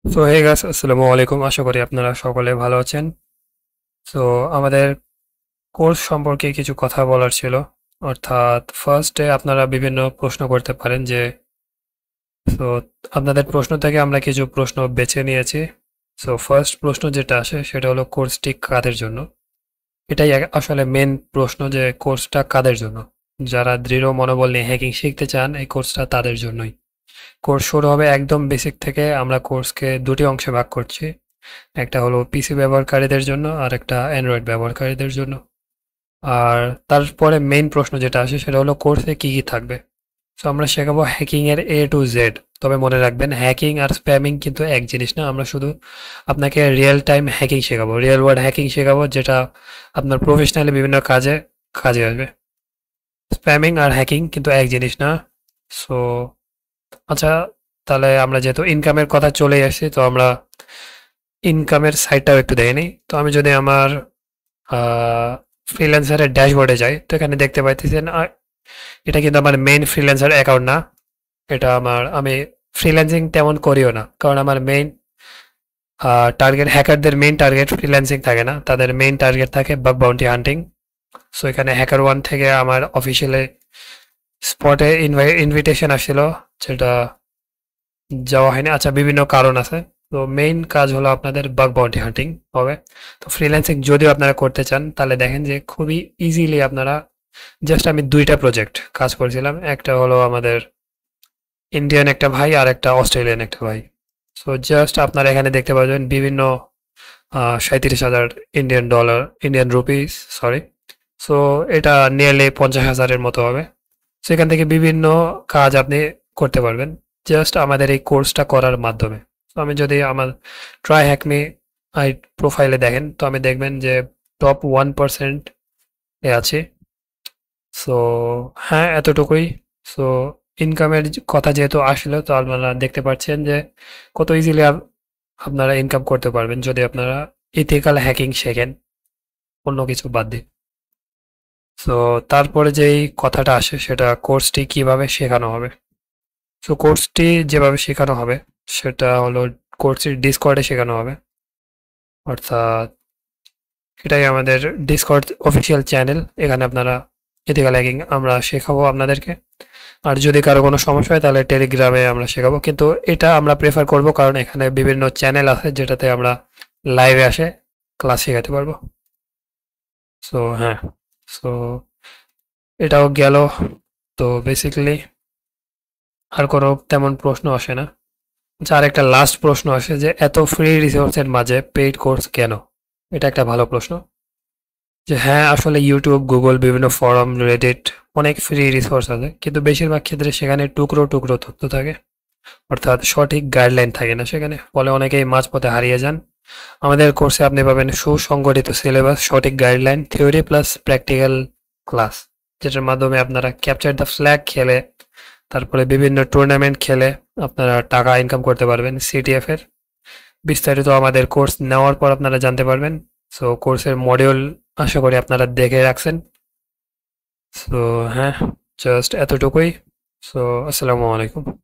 So hey guys, আসসালামু আলাইকুম। আশা করি আপনারা সকলে ভালো আছেন। সো আমাদের কোর্স সম্পর্কে কিছু কথা বলার ছিল। অর্থাৎ ফার্স্টে আপনারা বিভিন্ন প্রশ্ন করতে পারেন যে সো আপনাদের প্রশ্ন থেকে আমরা কিছু প্রশ্ন বেছে নিয়েছি। সো ফার্স্ট প্রশ্ন যেটা আসে সেটা হলো কোর্সটি কাদের জন্য। এটাই আসলে মেন প্রশ্ন যে কোর্সটা কাদের জন্য। যারা দৃঢ় মনোবল নিয়ে হ্যাকিং শিখতে চান এই কোর্সটা তাদের জন্যই। কোর্স শুরু হবে একদম বেসিক থেকে। আমরা কোর্সকে দুটি অংশে ভাগ করছি। একটা হলো পিসি ব্যবহারকারীদের জন্য আর একটা অ্যান্ড্রয়েড ব্যবহারকারীদের জন্য। আর তারপরে মেইন প্রশ্ন যেটা আসে সেটা হলো কোর্সে কি কি থাকবে। সো আমরা শেখাবো হ্যাকিং এর এ টু জেড। তবে মনে রাখবেন হ্যাকিং আর স্প্যামিং কিন্তু এক জিনিস না। আমরা শুধু আপনাকে রিয়েল টাইম হ্যাকিং শেখাবো, রিয়েল ওয়ার্ল্ড হ্যাকিং শেখাবো, যেটা আপনার প্রফেশনালি বিভিন্ন কাজে কাজে আসবে। স্প্যামিং আর হ্যাকিং কিন্তু এক জিনিস না। সো আচ্ছা, তাহলে আমরা যেহেতু ইনকামের কথা চলে আসছি, তো আমরা ইনকামের সাইডটাও একটু দেখে নিই। তো আমি যদি আমার ফ্রিল্যান্সারের ড্যাশবোর্ডে যাই, তো এখানে দেখতে পাইতেছেন এটা কিন্তু আমার মেইন ফ্রিল্যান্সার অ্যাকাউন্ট না। এটা আমি ফ্রিল্যান্সিং তেমন করিও না, কারণ আমার মেইন টার্গেট, হ্যাকারদের মেইন টার্গেট ফ্রিল্যান্সিং থাকে না, তাদের মেইন টার্গেট থাকে বাগ বাউন্টি হান্টিং। সো এখানে হ্যাকার ওয়ান থেকে আমার অফিসিয়ালি স্পটে ইনভিটেশন আসছিল, যেটা যাওয়া হয়নি। আচ্ছা, বিভিন্ন কারণ আছে। তো মেইন কাজ হলো আপনাদের বাগ বাউন্টি হান্টিং হবে। তো ফ্রিল্যান্সিং যদিও আপনারা করতে চান, তাহলে দেখেন যে খুবই ইজিলি আপনারা, জাস্ট আমি দুইটা প্রজেক্ট কাজ করেছিলাম। একটা হলো আমাদের ইন্ডিয়ান একটা ভাই আর একটা অস্ট্রেলিয়ান একটা ভাই। সো জাস্ট আপনারা এখানে দেখতে পাবেন বিভিন্ন 37,000 Indian dollar, Indian rupees, sorry. So এটা নিয়ারলি 50,000-এর মতো হবে। সেখান থেকে বিভিন্ন কাজ আপনি করতে পারবেন জাস্ট আমাদের এই কোর্সটা করার মাধ্যমে। তো আমি যদি আমার ট্রাই হ্যাকমি আই প্রোফাইলে দেখেন, তো আমি দেখবেন যে টপ 1% এ আছি। সো হ্যাঁ, এতটুকুই। সো ইনকামের কথা যেহেতু আসলো, তো আপনারা দেখতে পাচ্ছেন যে কত ইজিলি আপনারা ইনকাম করতে পারবেন যদি আপনারা ইথিক্যাল হ্যাকিং শেখেন, অন্য কিছু বাদ দিয়ে। সো তারপরে যেই কথাটা আসে সেটা কোর্সটি কিভাবে শেখানো হবে। সো কোর্সটি যেভাবে শেখানো হবে সেটা হলো কোর্সটির ডিসকর্ডে শেখানো হবে। অর্থাৎ এটাই আমাদের ডিসকর্ড অফিসিয়াল চ্যানেল। এখানে আপনারা এথিক্যাল হ্যাকিং আমরা শেখাবো আপনাদেরকে। আর যদি কারো কোনো সমস্যা হয় তাহলে টেলিগ্রামে আমরা শেখাবো, কিন্তু এটা আমরা প্রেফার করব কারণ এখানে বিভিন্ন চ্যানেল আছে যেটাতে আমরা লাইভে আসে ক্লাস শেখাতে পারবো। সো হ্যাঁ, সো এটাও গেল। তো বেসিক্যালি আর কোনো তেমন প্রশ্ন আসে না। আচ্ছা, আর একটা লাস্ট প্রশ্ন আসে যে এত ফ্রি রিসোর্সের মাঝে পেইড কোর্স কেন। এটা একটা ভালো প্রশ্ন। যে হ্যাঁ, আসলে ইউটিউব, গুগল, বিভিন্ন ফোরাম, রেডিট, অনেক ফ্রি রিসোর্স আছে, কিন্তু বেশিরভাগ ক্ষেত্রে সেখানে টুকরো টুকরো তথ্য থাকে। অর্থাৎ সঠিক গাইডলাইন থাকে না সেখানে, ফলে অনেকেই মাঝপথে হারিয়ে যান। আমাদের কোর্সে আপনি পাবেন সুসংগঠিত সিলেবাস, সঠিক guideline, theory plus practical class, যেটার মাধ্যমে আপনারা ক্যাপচার দ্য ফ্ল্যাগ খেলে, তারপরে বিভিন্ন টুর্নামেন্ট খেলে আপনারা টাকা ইনকাম করতে পারবেন সিটিএফ এর। বিস্তারিত আমাদের কোর্স নেওয়ার পর আপনারা জানতে পারবেন। সো কোর্সের মডিউল আশা করি আপনারা দেখে রাখছেন। সো হ্যাঁ, জাস্ট এতটুকুই। সো আসসালামু আলাইকুম।